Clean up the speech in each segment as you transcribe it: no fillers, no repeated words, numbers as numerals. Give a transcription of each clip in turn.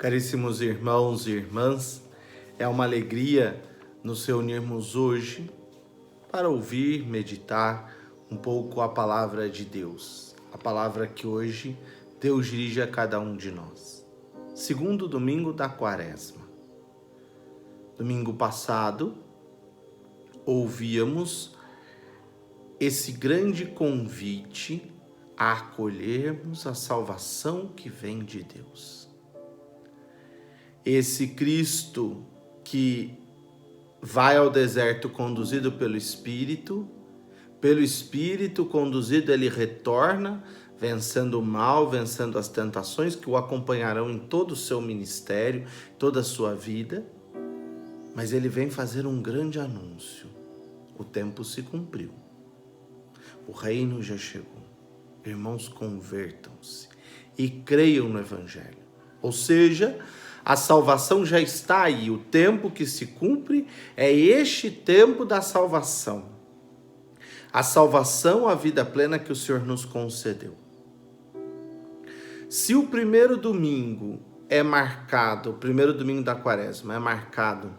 Caríssimos irmãos e irmãs, é uma alegria nos reunirmos hoje para ouvir, meditar um pouco a palavra de Deus, a palavra que hoje Deus dirige a cada um de nós. Segundo domingo da Quaresma. Domingo passado, ouvíamos esse grande convite a acolhermos a salvação que vem de Deus. Esse Cristo que vai ao deserto conduzido pelo Espírito conduzido ele retorna, vencendo o mal, vencendo as tentações que o acompanharão em todo o seu ministério, toda a sua vida, mas ele vem fazer um grande anúncio. O tempo se cumpriu. O reino já chegou. Irmãos, convertam-se e creiam no Evangelho. Ou seja, a salvação já está aí. O tempo que se cumpre é este tempo da salvação. A salvação, a vida plena que o Senhor nos concedeu. Se o primeiro domingo é marcado, o primeiro domingo da Quaresma é marcado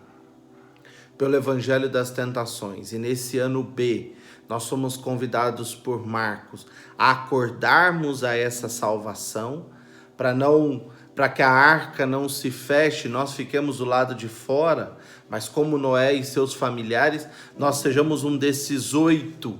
pelo Evangelho das Tentações, e nesse ano B, nós somos convidados por Marcos a acordarmos a essa salvação, para que a arca não se feche, nós fiquemos do lado de fora, mas como Noé e seus familiares, nós sejamos um desses 8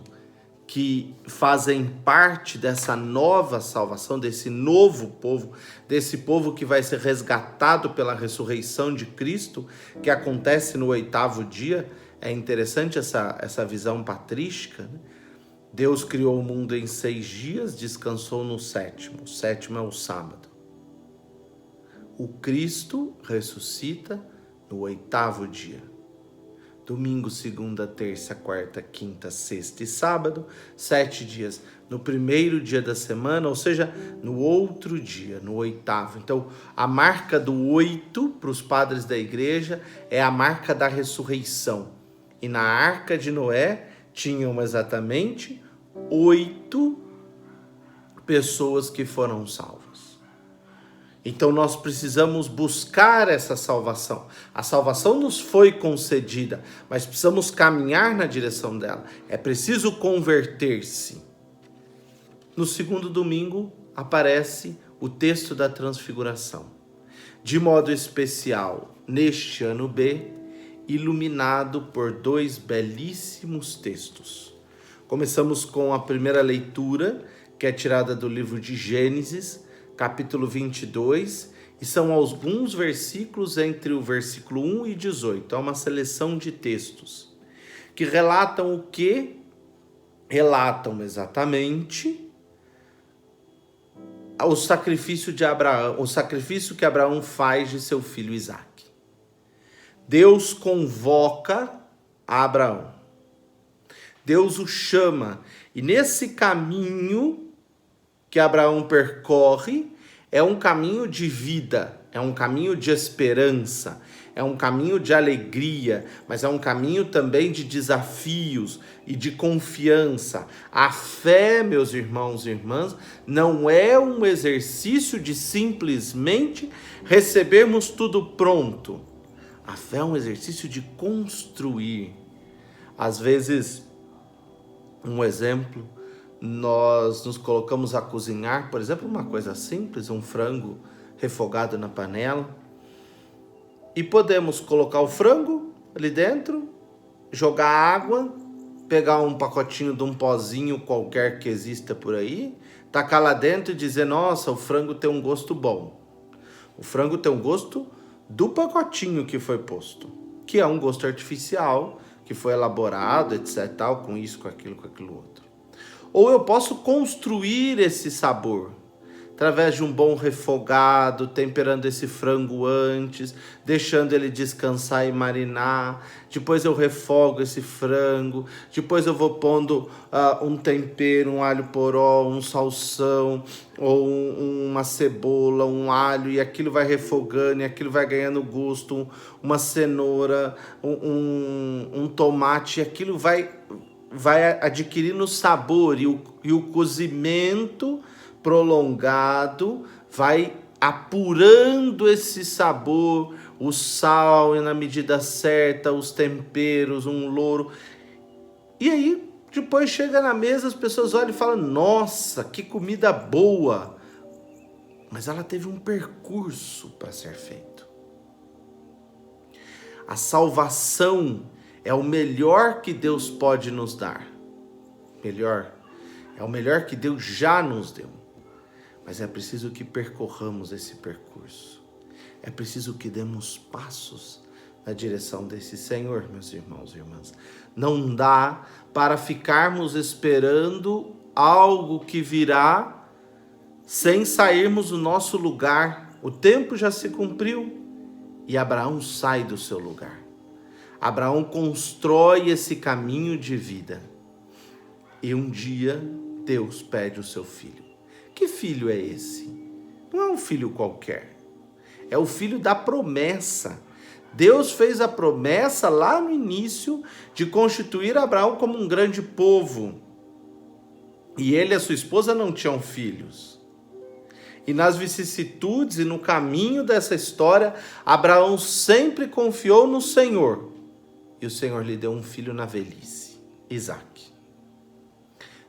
que fazem parte dessa nova salvação, desse novo povo, desse povo que vai ser resgatado pela ressurreição de Cristo, que acontece no 8º dia. É interessante essa visão patrística, né? Deus criou o mundo em 6 dias, descansou no 7º. O 7º é o sábado. O Cristo ressuscita no 8º dia. Domingo, segunda, terça, quarta, quinta, sexta e sábado, 7 dias. No primeiro dia da semana, ou seja, no outro dia, no 8º. Então, a marca do 8 para os padres da igreja é a marca da ressurreição. E na arca de Noé tinham exatamente 8 pessoas que foram salvas. Então nós precisamos buscar essa salvação. A salvação nos foi concedida, mas precisamos caminhar na direção dela. É preciso converter-se. No segundo domingo aparece o texto da transfiguração. De modo especial, neste ano B, iluminado por 2 belíssimos textos. Começamos com a primeira leitura, que é tirada do livro de Gênesis, capítulo 22, e são alguns versículos entre o versículo 1 e 18. É uma seleção de textos que relatam o quê? Relatam exatamente o sacrifício de Abraão, o sacrifício que Abraão faz de seu filho Isaque. Deus convoca a Abraão. Deus o chama, e nesse caminho que Abraão percorre, é um caminho de vida, é um caminho de esperança, é um caminho de alegria, mas é um caminho também de desafios e de confiança. A fé, meus irmãos e irmãs, não é um exercício de simplesmente recebermos tudo pronto. A fé é um exercício de construir. Às vezes, um exemplo, nós nos colocamos a cozinhar, por exemplo, uma coisa simples, um frango refogado na panela, e podemos colocar o frango ali dentro, jogar água, pegar um pacotinho de um pozinho qualquer que exista por aí, tacar lá dentro e dizer, nossa, o frango tem um gosto bom. O frango tem um gosto do pacotinho que foi posto, que é um gosto artificial, que foi elaborado, etc, tal, com isso, com aquilo outro. Ou eu posso construir esse sabor através de um bom refogado, temperando esse frango antes, deixando ele descansar e marinar. Depois eu refogo esse frango, depois eu vou pondo um tempero, um alho poró, um salsão, ou uma cebola, um alho, e aquilo vai refogando, e aquilo vai ganhando gosto, uma cenoura, um tomate, e aquilo vai adquirindo sabor, e o cozimento prolongado vai apurando esse sabor, o sal na medida certa, os temperos, um louro. E aí, depois chega na mesa, as pessoas olham e falam, nossa, que comida boa. Mas ela teve um percurso para ser feito. A salvação é o melhor que Deus pode nos dar. É o melhor que Deus já nos deu. Mas é preciso que percorramos esse percurso. É preciso que demos passos na direção desse Senhor, meus irmãos e irmãs. Não dá para ficarmos esperando algo que virá sem sairmos do nosso lugar. O tempo já se cumpriu e Abraão sai do seu lugar. Abraão constrói esse caminho de vida. E um dia Deus pede o seu filho. Que filho é esse? Não é um filho qualquer. É o filho da promessa. Deus fez a promessa lá no início de constituir Abraão como um grande povo. E ele e a sua esposa não tinham filhos. E nas vicissitudes e no caminho dessa história, Abraão sempre confiou no Senhor. E o Senhor lhe deu um filho na velhice, Isaque.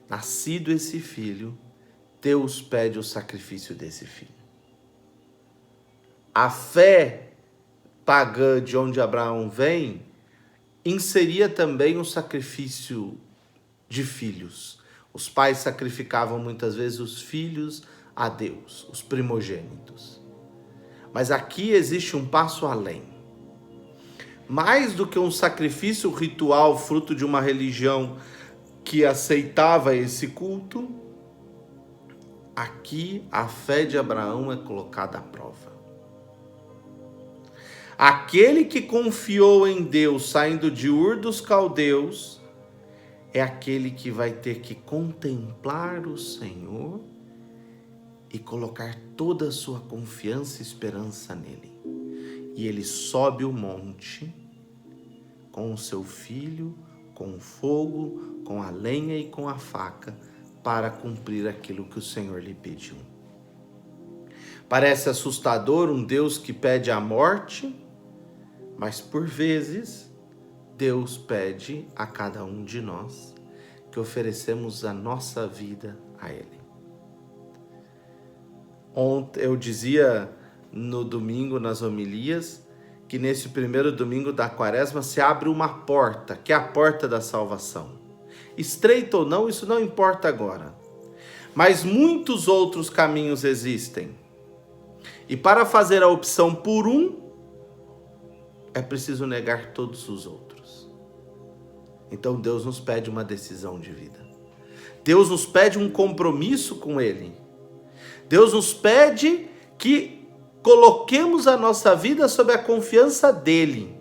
Nascido esse filho, Deus pede o sacrifício desse filho. A fé pagã de onde Abraão vem, inseria também o sacrifício de filhos. Os pais sacrificavam muitas vezes os filhos a Deus, os primogênitos. Mas aqui existe um passo além. Mais do que um sacrifício ritual, fruto de uma religião que aceitava esse culto, aqui a fé de Abraão é colocada à prova. Aquele que confiou em Deus saindo de Ur dos Caldeus é aquele que vai ter que contemplar o Senhor e colocar toda a sua confiança e esperança nele. E ele sobe o monte com o seu filho, com o fogo, com a lenha e com a faca para cumprir aquilo que o Senhor lhe pediu. Parece assustador um Deus que pede a morte, mas por vezes Deus pede a cada um de nós que oferecemos a nossa vida a Ele. Ontem eu dizia no domingo nas homilias que nesse primeiro domingo da quaresma se abre uma porta, que é a porta da salvação. Estreita ou não, isso não importa agora. Mas muitos outros caminhos existem. E para fazer a opção por um, é preciso negar todos os outros. Então Deus nos pede uma decisão de vida. Deus nos pede um compromisso com Ele. Deus nos pede que coloquemos a nossa vida sob a confiança dEle.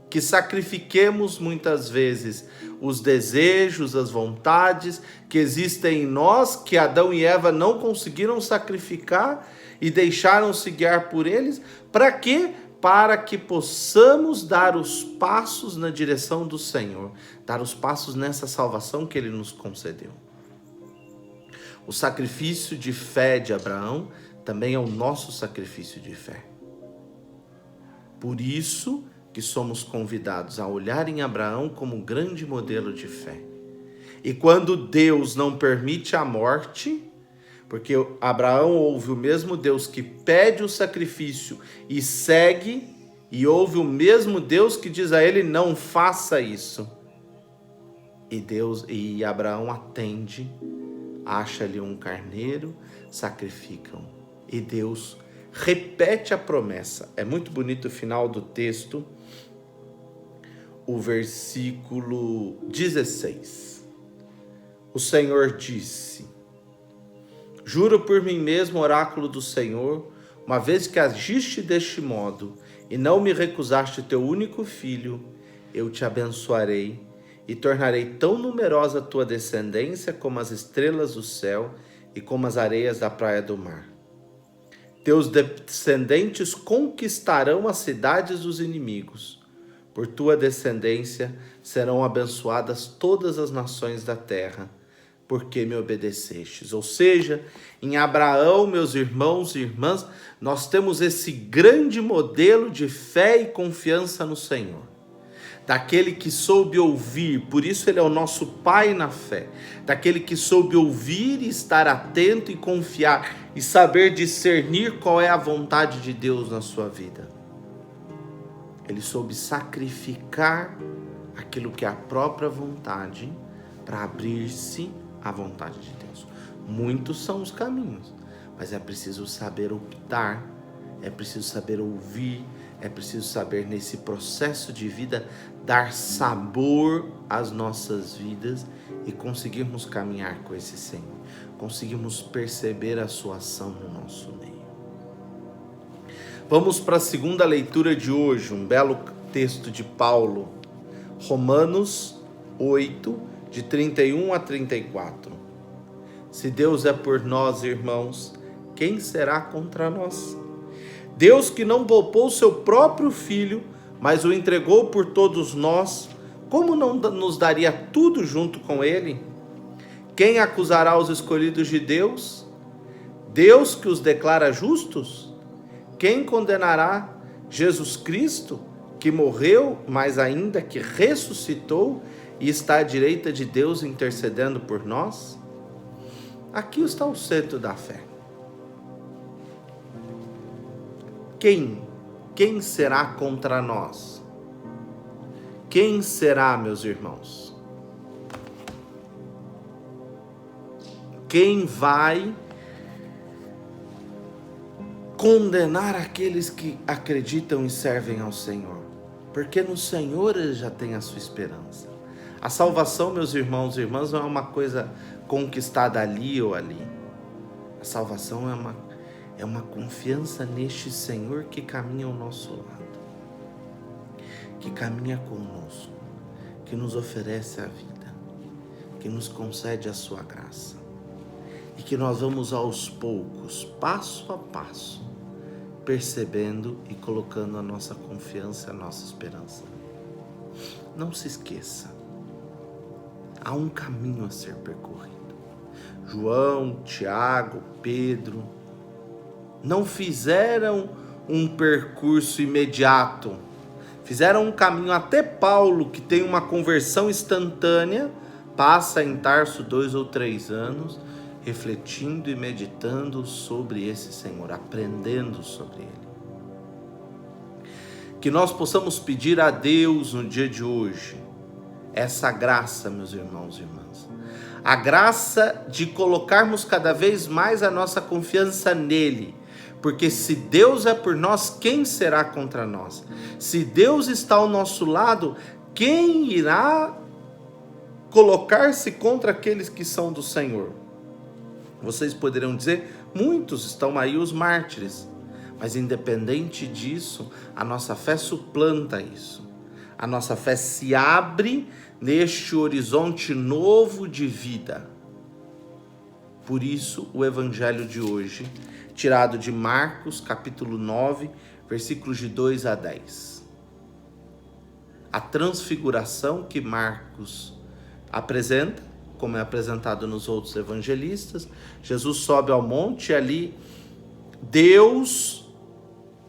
Que sacrifiquemos muitas vezes os desejos, as vontades que existem em nós, que Adão e Eva não conseguiram sacrificar e deixaram-se guiar por eles. Para quê? Para que possamos dar os passos na direção do Senhor, dar os passos nessa salvação que Ele nos concedeu. O sacrifício de fé de Abraão também é o nosso sacrifício de fé. Por isso que somos convidados a olhar em Abraão como um grande modelo de fé. E quando Deus não permite a morte, porque Abraão ouve o mesmo Deus que pede o sacrifício e segue, e ouve o mesmo Deus que diz a ele, não faça isso. E Abraão atende, acha ali um carneiro, sacrificam. E Deus repete a promessa. É muito bonito o final do texto, o versículo 16. O Senhor disse: juro por mim mesmo, oráculo do Senhor, uma vez que agiste deste modo e não me recusaste teu único filho, eu te abençoarei e tornarei tão numerosa a tua descendência como as estrelas do céu e como as areias da praia do mar. Teus descendentes conquistarão as cidades dos inimigos. Por tua descendência serão abençoadas todas as nações da terra. porque me obedecestes. Ou seja, em Abraão, meus irmãos e irmãs, nós temos esse grande modelo de fé e confiança no Senhor. Daquele que soube ouvir, por isso ele é o nosso pai na fé. Daquele que soube ouvir e estar atento e confiar e saber discernir qual é a vontade de Deus na sua vida. Ele soube sacrificar aquilo que é a própria vontade para abrir-se à vontade de Deus. Muitos são os caminhos, mas é preciso saber optar, é preciso saber ouvir, é preciso saber nesse processo de vida dar sabor às nossas vidas e conseguirmos caminhar com esse Senhor, conseguirmos perceber a sua ação no nosso meio. Vamos para a segunda leitura de hoje, um belo texto de Paulo, Romanos 8, de 31 a 34. Se Deus é por nós, irmãos, quem será contra nós? Deus que não poupou seu próprio Filho, mas o entregou por todos nós, como não nos daria tudo junto com ele? Quem acusará os escolhidos de Deus? Deus que os declara justos? Quem condenará? Jesus Cristo, que morreu, mas ainda que ressuscitou e está à direita de Deus intercedendo por nós? Aqui está o centro da fé. Quem será contra nós? Quem será, meus irmãos? Quem vai condenar aqueles que acreditam e servem ao Senhor? Porque no Senhor ele já tem a sua esperança. A salvação, meus irmãos e irmãs, não é uma coisa conquistada ali ou ali. A salvação é uma confiança neste Senhor que caminha ao nosso lado, que caminha conosco, que nos oferece a vida, que nos concede a sua graça e que nós vamos aos poucos, passo a passo, percebendo e colocando a nossa confiança, a nossa esperança. Não se esqueça, há um caminho a ser percorrido. João, Tiago, Pedro não fizeram um percurso imediato, fizeram um caminho. Até Paulo, que tem uma conversão instantânea, passa em Tarso 2 ou 3 anos, refletindo e meditando sobre esse Senhor, aprendendo sobre Ele. Que nós possamos pedir a Deus no dia de hoje, essa graça, meus irmãos e irmãs, a graça de colocarmos cada vez mais a nossa confiança nele, porque se Deus é por nós, quem será contra nós? Se Deus está ao nosso lado, quem irá colocar-se contra aqueles que são do Senhor? Vocês poderiam dizer, muitos estão aí os mártires, mas independente disso, a nossa fé suplanta isso. A nossa fé se abre neste horizonte novo de vida. Por isso, o evangelho de hoje, tirado de Marcos, capítulo 9, versículos de 2 a 10. A transfiguração que Marcos apresenta, como é apresentado nos outros evangelistas, Jesus sobe ao monte e ali Deus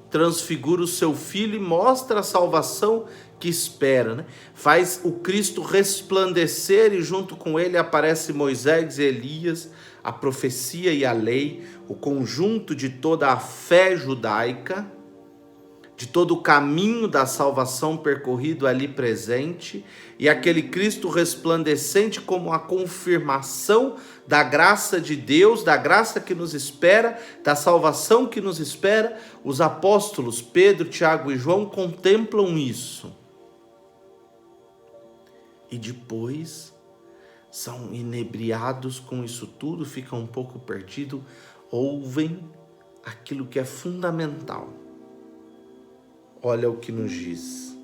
transfigura o seu Filho e mostra a salvação que espera, né? Faz o Cristo resplandecer e junto com ele aparece Moisés e Elias, a profecia e a lei, o conjunto de toda a fé judaica, de todo o caminho da salvação percorrido ali presente, e aquele Cristo resplandecente como a confirmação da graça de Deus, da graça que nos espera, da salvação que nos espera. Os apóstolos Pedro, Tiago e João contemplam isso. E depois são inebriados com isso tudo, ficam um pouco perdidos, ouvem aquilo que é fundamental. Olha o que nos diz: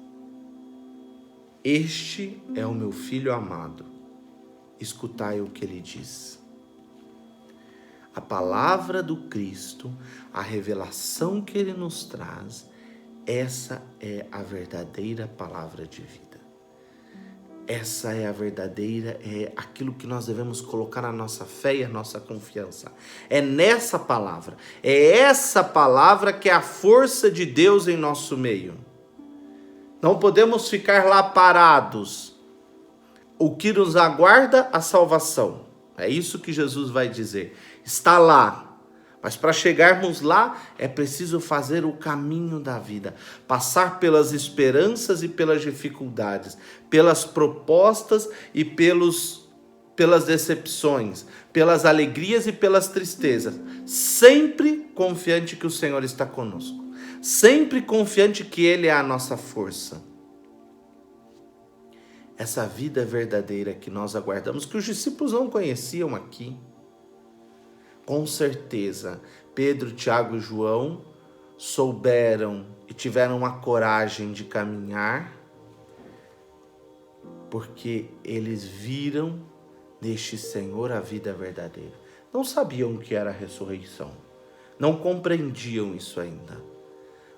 este é o meu Filho amado, escutai o que ele diz. A palavra do Cristo, a revelação que ele nos traz, essa é a verdadeira palavra de vida. Essa é a verdadeira, é aquilo que nós devemos colocar a nossa fé e a nossa confiança. É nessa palavra. É essa palavra que é a força de Deus em nosso meio. Não podemos ficar lá parados. O que nos aguarda, a salvação. É isso que Jesus vai dizer. Está lá. Mas para chegarmos lá, é preciso fazer o caminho da vida. Passar pelas esperanças e pelas dificuldades. Pelas propostas e pelas decepções. Pelas alegrias e pelas tristezas. Sempre confiante que o Senhor está conosco. Sempre confiante que Ele é a nossa força. Essa vida verdadeira que nós aguardamos, que os discípulos não conheciam aqui. Com certeza, Pedro, Tiago e João souberam e tiveram a coragem de caminhar, porque eles viram neste Senhor a vida verdadeira. Não sabiam o que era a ressurreição, não compreendiam isso ainda,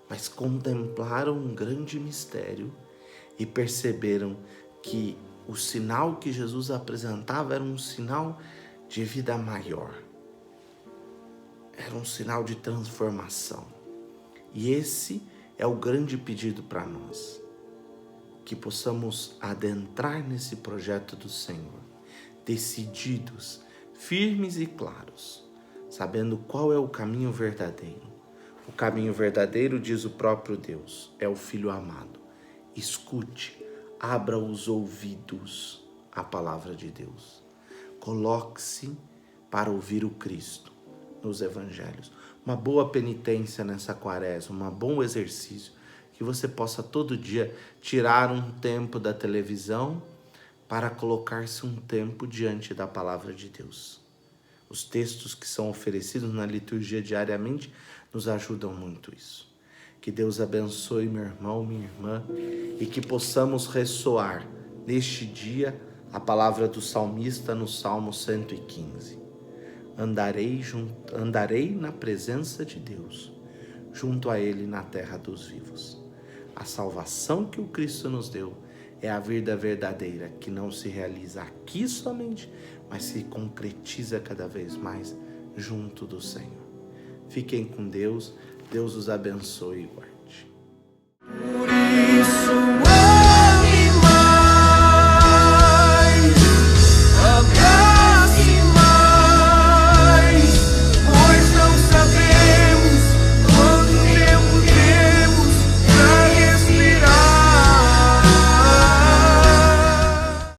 mas contemplaram um grande mistério e perceberam que o sinal que Jesus apresentava era um sinal de vida maior. Era um sinal de transformação. E esse é o grande pedido para nós. Que possamos adentrar nesse projeto do Senhor, decididos, firmes e claros, sabendo qual é o caminho verdadeiro. O caminho verdadeiro, diz o próprio Deus, é o Filho amado. Escute, abra os ouvidos à palavra de Deus. Coloque-se para ouvir o Cristo nos evangelhos. Uma boa penitência nessa quaresma, um bom exercício, que você possa todo dia tirar um tempo da televisão para colocar-se um tempo diante da palavra de Deus. Os textos que são oferecidos na liturgia diariamente nos ajudam muito isso. Que Deus abençoe meu irmão, minha irmã, e que possamos ressoar neste dia a palavra do salmista no Salmo 115. Andarei na presença de Deus, junto a Ele na terra dos vivos. A salvação que o Cristo nos deu é a vida verdadeira, que não se realiza aqui somente, mas se concretiza cada vez mais junto do Senhor. Fiquem com Deus, Deus os abençoe e guarde. Por isso